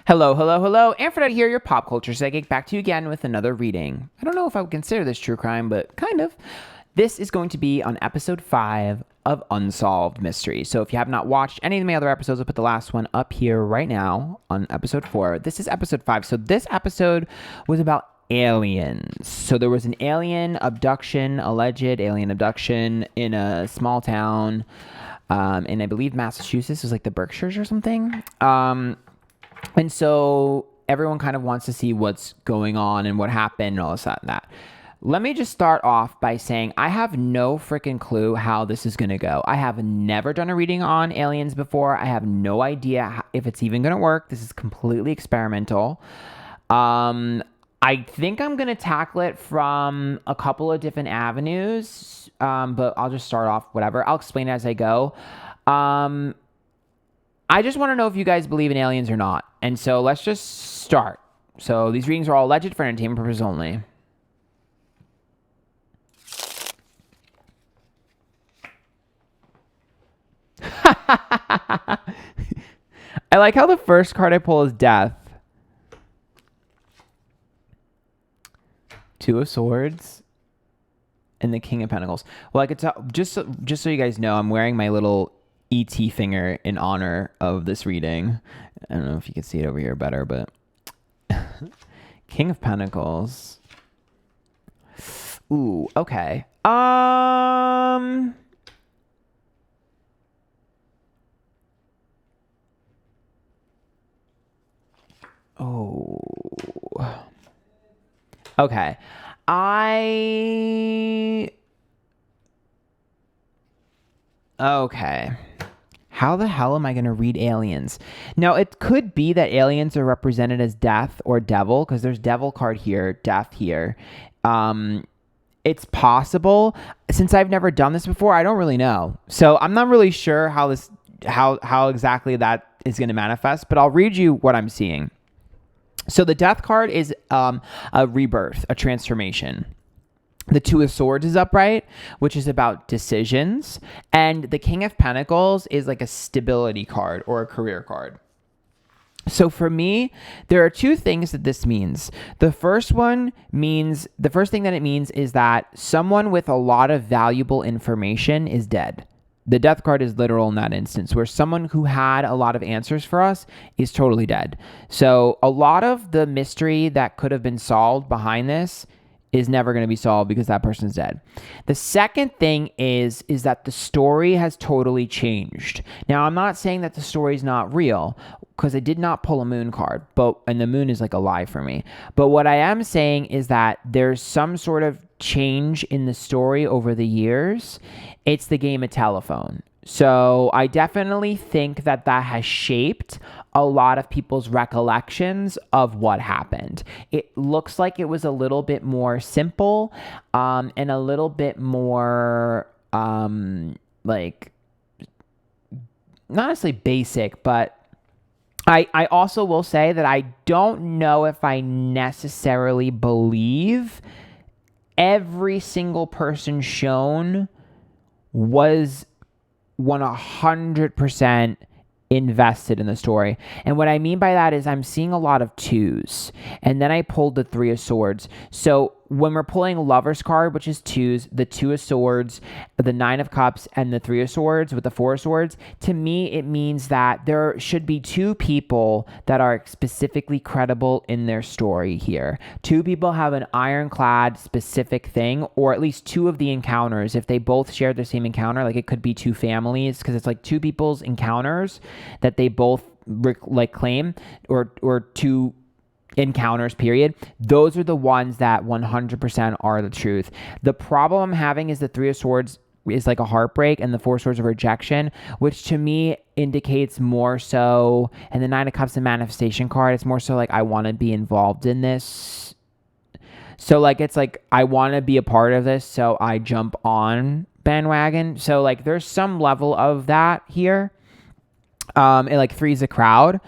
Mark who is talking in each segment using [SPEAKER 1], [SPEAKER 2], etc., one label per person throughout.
[SPEAKER 1] Hello, hello, hello. Antphrodite here, your pop culture psychic, back to you again with another reading. I don't know if I would consider this true crime, but kind of. This is going to be on episode 5 of Unsolved Mysteries. So if you have not watched any of my other episodes, I'll put the last one up here right now on episode 4. This is episode 5. So this episode was about aliens. So there was an alien abduction, alleged alien abduction in a small town in, I believe, Massachusetts. It was like the Berkshires or something. And so everyone kind of wants to see what's going on and what happened and all this, that, and that. Let me just start off by saying I have no freaking clue how this is going to go. I have never done a reading on aliens before. I have no idea if it's even going to work. This is completely experimental. I think I'm going to tackle it from a couple of different avenues, but I'll just start off whatever. I'll explain it as I go. I just want to know if you guys believe in aliens or not. And so let's just start. So these readings are all alleged for entertainment purposes only. I like how the first card I pull is Death. Two of Swords. And the King of Pentacles. Well, I could tell, just so you guys know, I'm wearing my little ET finger in honor of this reading. I don't know if you can see it over here better, but King of Pentacles. Ooh, okay. Oh. Okay. Okay. How the hell am I going to read aliens? Now, it could be that aliens are represented as death or devil, because there's devil card here, death here. It's possible. Since I've never done this before, I don't really know. So I'm not really sure how exactly that is going to manifest, but I'll read you what I'm seeing. So the death card is a rebirth, a transformation. The Two of Swords is upright, which is about decisions. And the King of Pentacles is like a stability card or a career card. So for me, there are two things that this means. The first thing that it means is that someone with a lot of valuable information is dead. The death card is literal in that instance, where someone who had a lot of answers for us is totally dead. So a lot of the mystery that could have been solved behind this is never going to be solved because that person's dead. The second thing is that the story has totally changed. Now, I'm not saying that the story is not real, because I did not pull a moon card, and the moon is like a lie for me. But what I am saying is that there's some sort of change in the story over the years. It's the game of telephone. So I definitely think that has shaped a lot of people's recollections of what happened. It looks like it was a little bit more simple, and a little bit more like, not necessarily basic, but I also will say that I don't know if I necessarily believe every single person shown was 100% invested in the story. And what I mean by that is I'm seeing a lot of twos. And then I pulled the Three of Swords. So when we're pulling Lover's card, which is twos, the Two of Swords, the Nine of Cups, and the Three of Swords with the Four of Swords, to me, it means that there should be two people that are specifically credible in their story here. Two people have an ironclad specific thing, or at least two of the encounters. If they both share the same encounter, like it could be two families, because it's like two people's encounters that they both claim, or two encounters, period. Those are the ones that 100% are the truth. The problem I'm having is the Three of Swords is like a heartbreak, and the Four of Swords of rejection, which to me indicates more so, and the Nine of Cups and manifestation card, it's more so like I want to be involved in this. So like it's like I want to be a part of this, so I jump on bandwagon. So like there's some level of that here. It like three's a crowd.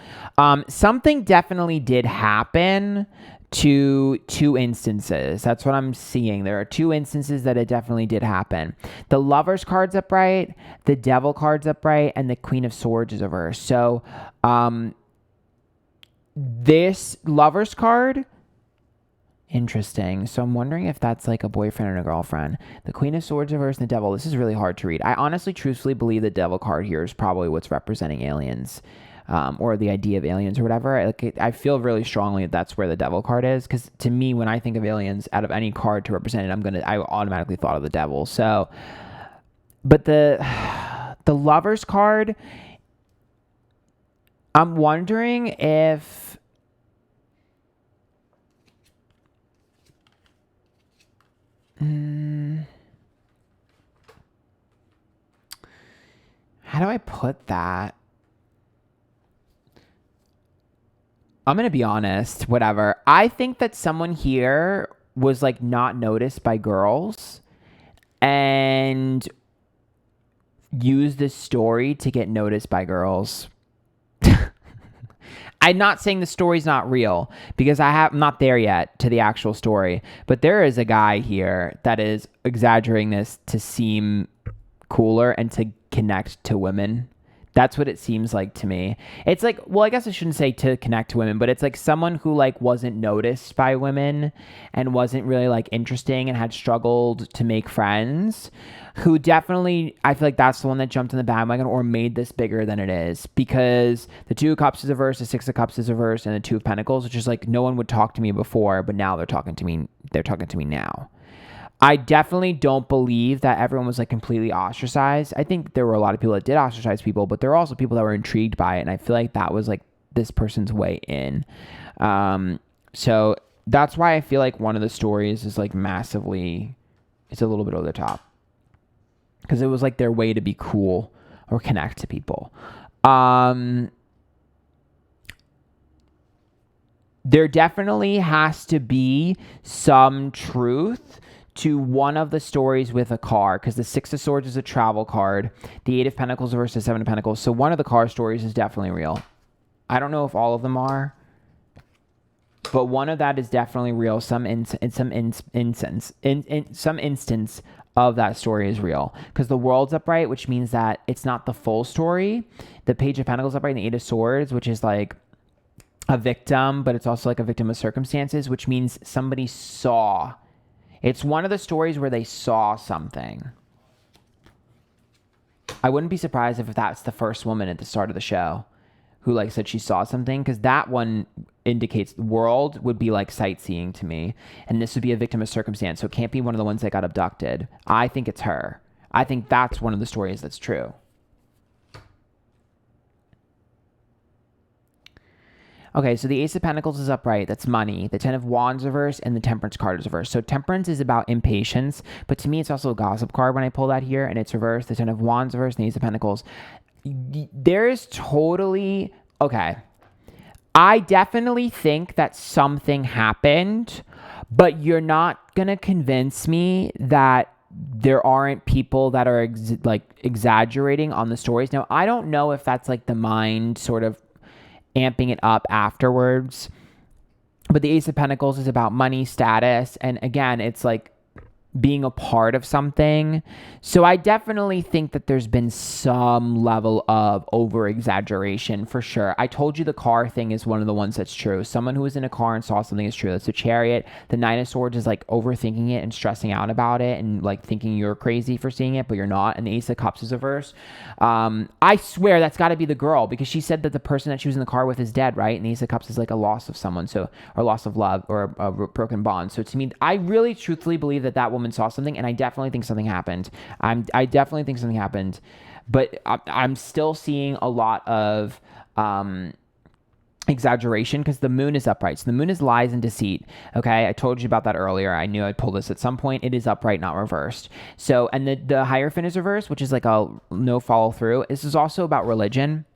[SPEAKER 1] Something definitely did happen to two instances. That's what I'm seeing. There are two instances that it definitely did happen. The Lover's card's upright, the Devil card's upright, and the Queen of Swords is reversed. So this Lover's card, interesting. So I'm wondering if that's like a boyfriend and a girlfriend. The Queen of Swords reversed and the Devil. This is really hard to read. I honestly, truthfully believe the Devil card here is probably what's representing aliens. Or the idea of aliens or whatever. I feel really strongly that that's where the Devil card is, because to me, when I think of aliens, out of any card to represent it, I automatically thought of the Devil. So, but the Lover's card, I'm wondering if how do I put that? I'm going to be honest, whatever. I think that someone here was like not noticed by girls and used this story to get noticed by girls. I'm not saying the story's not real, because I'm not there yet to the actual story, but there is a guy here that is exaggerating this to seem cooler and to connect to women. That's what it seems like to me. It's like, well, I guess I shouldn't say to connect to women, but it's like someone who like wasn't noticed by women and wasn't really like interesting and had struggled to make friends, who definitely, I feel like that's the one that jumped in the bandwagon or made this bigger than it is, because the Two of Cups is reversed, the Six of Cups is reversed, and the Two of Pentacles, which is like no one would talk to me before, but now they're talking to me. They're talking to me now. I definitely don't believe that everyone was like completely ostracized. I think there were a lot of people that did ostracize people, but there were also people that were intrigued by it. And I feel like that was like this person's way in. So that's why I feel like one of the stories is like massively, it's a little bit over the top, because it was like their way to be cool or connect to people. There definitely has to be some truth to one of the stories with a car, because the Six of Swords is a travel card, the Eight of Pentacles versus the Seven of Pentacles. So one of the car stories is definitely real. I don't know if all of them are, but one of that is definitely real. Some instance of that story is real, because the World's upright, which means that it's not the full story. The Page of Pentacles upright and the Eight of Swords, which is like a victim, but it's also like a victim of circumstances, which means somebody saw. It's one of the stories where they saw something. I wouldn't be surprised if that's the first woman at the start of the show who like said she saw something, because that one indicates the World would be like sightseeing to me, and this would be a victim of circumstance, so it can't be one of the ones that got abducted. I think it's her. I think that's one of the stories that's true. Okay, so the Ace of Pentacles is upright. That's money. The Ten of Wands reversed, and the Temperance card is reversed. So Temperance is about impatience, but to me, it's also a gossip card when I pull that here, and it's reversed. The Ten of Wands reversed, and the Ace of Pentacles. There is totally... Okay. I definitely think that something happened, but you're not going to convince me that there aren't people that are exaggerating on the stories. Now, I don't know if that's like the mind sort of amping it up afterwards, but the Ace of Pentacles is about money, status, and again, it's like being a part of something. So I definitely think that there's been some level of over exaggeration for sure. I told you the car thing is one of the ones that's true. Someone who was in a car and saw something is true. That's a Chariot. The Nine of Swords is like overthinking it and stressing out about it and like thinking you're crazy for seeing it, but you're not. And the Ace of Cups is reverse. I swear that's got to be the girl, because she said that the person that she was in the car with is dead, right? And the Ace of Cups is like a loss of someone, so, or loss of love, or a broken bond. So to me, I really truthfully believe that that woman saw something, and I definitely think something happened. I definitely think something happened, but I'm still seeing a lot of exaggeration, because the Moon is upright. So the Moon is lies and deceit. Okay, I told you about that earlier. I knew I'd pull this at some point. It is upright, not reversed. So, and the Hierophant is reversed, which is like a no follow through. This is also about religion.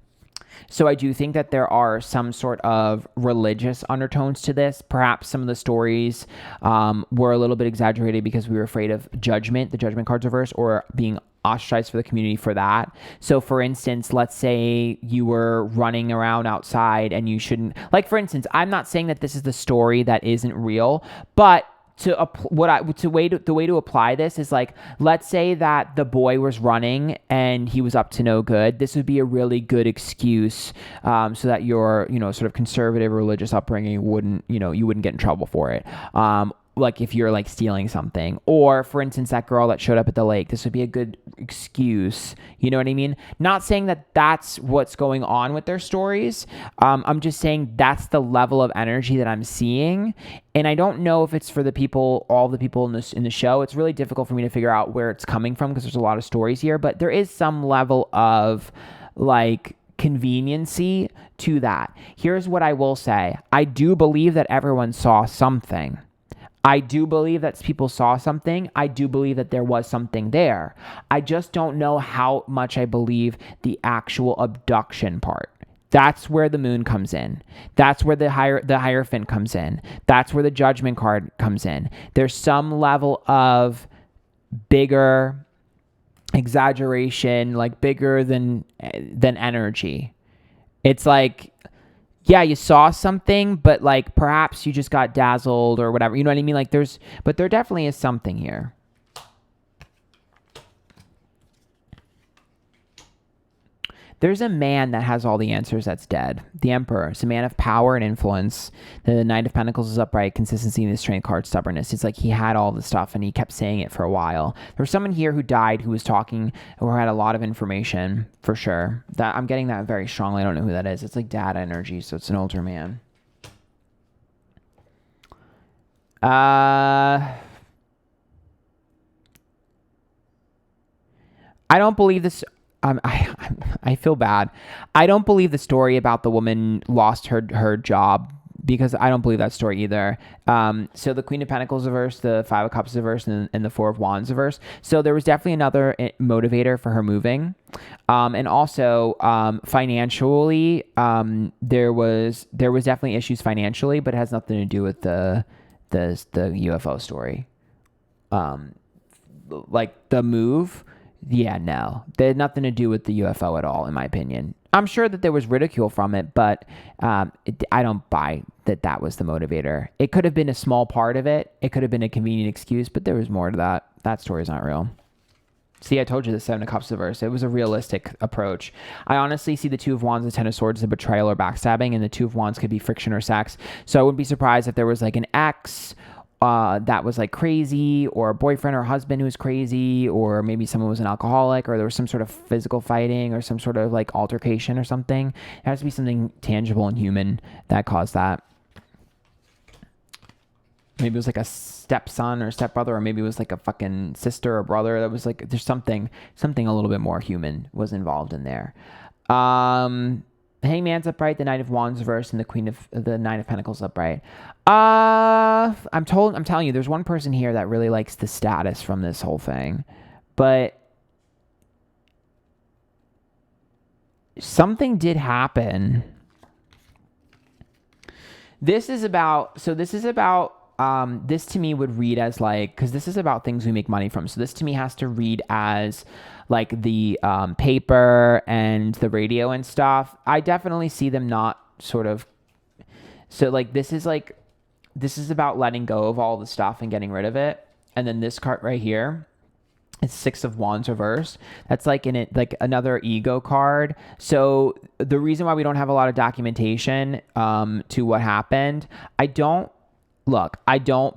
[SPEAKER 1] So I do think that there are some sort of religious undertones to this. Perhaps some of the stories were a little bit exaggerated because we were afraid of judgment, the Judgment card's reverse, or being ostracized for the community for that. So for instance, let's say you were running around outside and you shouldn't, like for instance, I'm not saying that this is the story that isn't real, but the way to apply this is like, let's say that the boy was running and he was up to no good. This would be a really good excuse, so that your, sort of conservative religious upbringing wouldn't, you wouldn't get in trouble for it. Like if you're like stealing something, or for instance, that girl that showed up at the lake, this would be a good excuse. You know what I mean? Not saying that that's what's going on with their stories. I'm just saying that's the level of energy that I'm seeing. And I don't know if it's for all the people in the show. It's really difficult for me to figure out where it's coming from because there's a lot of stories here, but there is some level of like conveniency to that. Here's what I will say. I do believe that everyone saw something. I do believe that people saw something. I do believe that there was something there. I just don't know how much I believe the actual abduction part. That's where the moon comes in. That's where the Hierophant comes in. That's where the Judgment card comes in. There's some level of bigger exaggeration, like bigger than energy. It's like, yeah, you saw something, but like perhaps you just got dazzled or whatever. You know what I mean? Like but there definitely is something here. There's a man that has all the answers that's dead. The Emperor. It's a man of power and influence. The Knight of Pentacles is upright. Consistency in the strength card. Stubbornness. It's like he had all the stuff and he kept saying it for a while. There's someone here who died who was talking or had a lot of information for sure. That I'm getting that very strongly. I don't know who that is. It's like dad energy, so it's an older man. I don't believe this. I feel bad. I don't believe the story about the woman lost her job, because I don't believe that story either. So the Queen of Pentacles reversed, the Five of Cups reversed, and the Four of Wands reversed. So there was definitely another motivator for her moving. And also financially, there was definitely issues financially, but it has nothing to do with the UFO story. Like the move. Yeah, no. They had nothing to do with the UFO at all, in my opinion. I'm sure that there was ridicule from it, but I don't buy that was the motivator. It could have been a small part of it. It could have been a convenient excuse, but there was more to that. That story's not real. See, I told you the Seven of Cups reverse. It was a realistic approach. I honestly see the Two of Wands and the Ten of Swords as a betrayal or backstabbing, and the Two of Wands could be friction or sex. So I wouldn't be surprised if there was like an ex that was like crazy, or a boyfriend or husband who was crazy, or maybe someone was an alcoholic, or there was some sort of physical fighting or some sort of like altercation or something. It has to be something tangible and human that caused that. Maybe it was like a stepson or stepbrother, or maybe it was like a fucking sister or brother. That was like, there's something a little bit more human was involved in there. The Hangman's upright, the Knight of Wands reversed, and the Nine of Pentacles upright. I'm telling you, there's one person here that really likes the status from this whole thing, but something did happen. This to me would read as like, because this is about things we make money from. So this to me has to read as like the paper and the radio and stuff. I definitely see them not sort of. So like this is about letting go of all the stuff and getting rid of it. And then this card right here, it's Six of Wands reversed. That's like in it, like another ego card. So the reason why we don't have a lot of documentation to what happened, I don't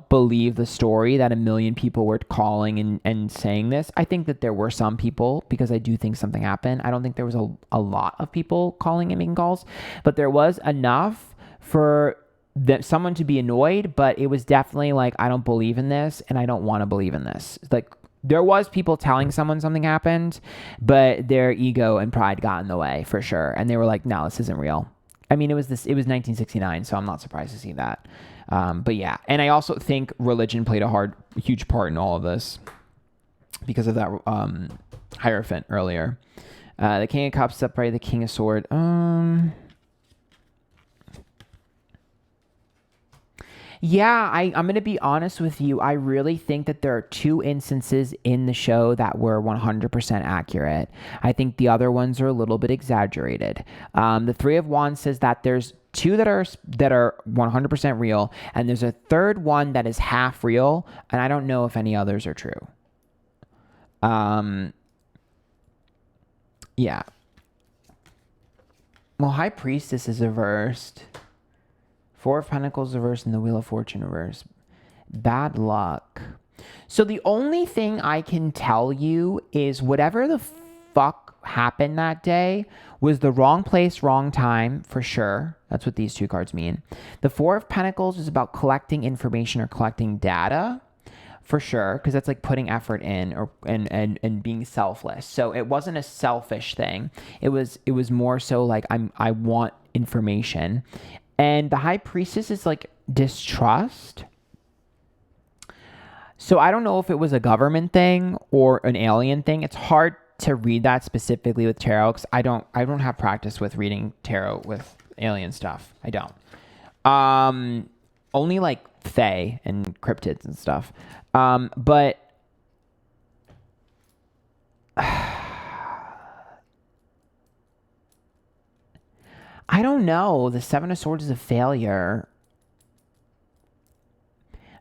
[SPEAKER 1] believe the story that 1 million people were calling and saying this. I think that there were some people, because I do think something happened. I don't think there was a lot of people calling and making calls, but there was enough for someone to be annoyed. But it was definitely like, I don't believe in this and I don't want to believe in this. Like there was people telling someone something happened, but their ego and pride got in the way for sure. And they were like, no, this isn't real. I mean, it was 1969, so I'm not surprised to see that. But yeah, and I also think religion played a huge part in all of this because of that Hierophant earlier. The King of Cups upright, the King of Swords. Yeah, I'm going to be honest with you. I really think that there are 2 instances in the show that were 100% accurate. I think the other ones are a little bit exaggerated. The Three of Wands says that there's two that are 100% real, and there's a third one that is half real, and I don't know if any others are true. Yeah. Well, High Priestess is reversed. Four of Pentacles reversed and the Wheel of Fortune reversed. Bad luck. So the only thing I can tell you is whatever the fuck happened that day was the wrong place, wrong time, for sure. That's what these two cards mean. The Four of Pentacles is about collecting information or collecting data, for sure, because that's like putting effort in or and being selfless. So it wasn't a selfish thing. It was more so like I want information. And the High Priestess is like distrust. So I don't know if it was a government thing or an alien thing. It's hard to read that specifically with tarot because I don't have practice with reading tarot with alien stuff. I don't. Only like fae and cryptids and stuff. But I don't know. The Seven of Swords is a failure.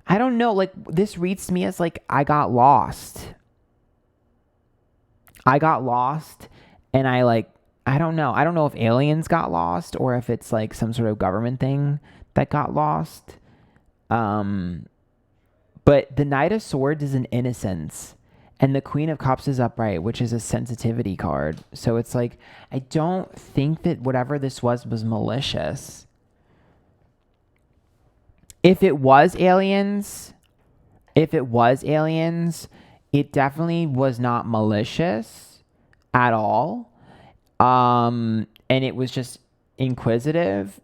[SPEAKER 1] I don't know. Like, this reads to me as like I got lost. I got lost and I don't know. I don't know if aliens got lost or if it's like some sort of government thing that got lost. But the Knight of Swords is an innocence. And the Queen of Cups is upright, which is a sensitivity card. So it's like, I don't think that whatever this was malicious. If it was aliens, it definitely was not malicious at all. And it was just inquisitive.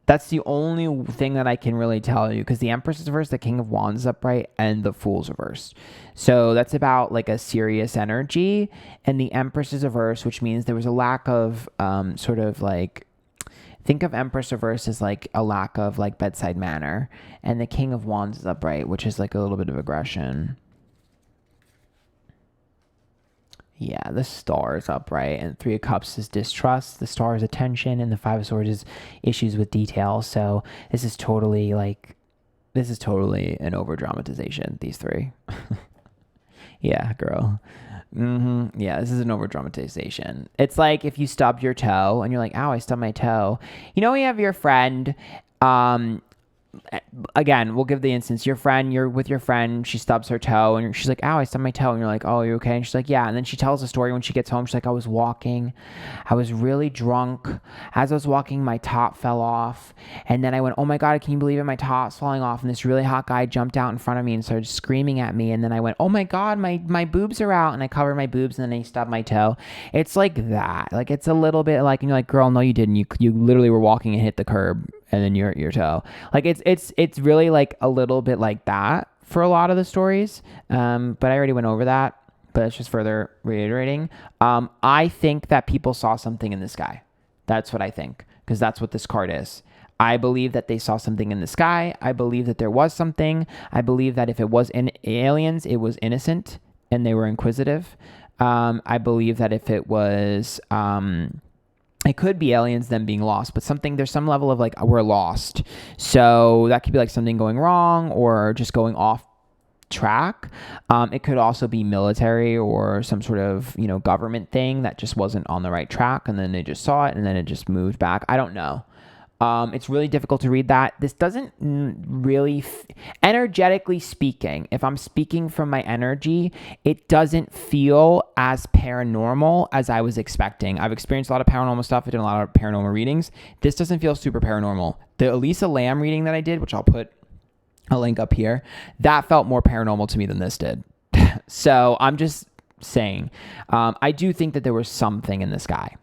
[SPEAKER 1] That's the only thing that I can really tell you, because the Empress is reversed, the King of Wands is upright, and the Fool's reversed. So that's about like a serious energy. And the Empress is reversed, which means there was a lack of sort of like, think of Empress reversed as like a lack of like bedside manner. And the King of Wands is upright, which is like a little bit of aggression. Yeah, the Star is upright, and Three of Cups is distrust, the Star is attention, and the Five of Swords is issues with detail. So this is totally an over-dramatization, these three. Yeah, girl. Yeah, this is an over-dramatization. It's like if you stubbed your toe, and you're like, ow, I stubbed my toe. You know when you have your friend, again, we'll give the instance. You're with your friend, she stubs her toe, and she's like, ow, I stubbed my toe. And you're like, oh, you okay? And she's like, yeah. And then she tells a story when she gets home. She's like, I was walking. I was really drunk. As I was walking, my top fell off. And then I went, oh my God, can you believe it? My top's falling off. And this really hot guy jumped out in front of me and started screaming at me. And then I went, oh my God, my boobs are out. And I covered my boobs, and then I stubbed my toe. It's like that. Like, it's a little bit like, and you're like, girl, no, you didn't. You literally were walking and hit the curb, and then your toe. Like, it's really like a little bit like that for a lot of the stories. But I already went over that, but it's just further reiterating. I think that people saw something in the sky. That's what I think, because that's what this card is. I believe that they saw something in the sky. I believe that there was something. I believe that if it was aliens, it was innocent and they were inquisitive. I believe that if it was, it could be aliens, them being lost, but there's some level of like, we're lost. So that could be like something going wrong or just going off track. It could also be military or some sort of, government thing that just wasn't on the right track. And then they just saw it and then it just moved back. I don't know. It's really difficult to read that. This doesn't really, energetically speaking, if I'm speaking from my energy, it doesn't feel as paranormal as I was expecting. I've experienced a lot of paranormal stuff. I've done a lot of paranormal readings. This doesn't feel super paranormal. The Elisa Lam reading that I did, which I'll put a link up here, that felt more paranormal to me than this did. So I'm just saying, I do think that there was something in the sky.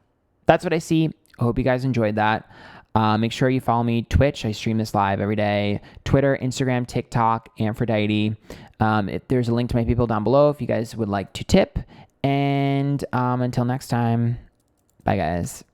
[SPEAKER 1] That's what I see. I hope you guys enjoyed that. Make sure you follow me, Twitch. I stream this live every day. Twitter, Instagram, TikTok, Antphrodite. There's a link to my people down below if you guys would like to tip. And until next time, bye guys.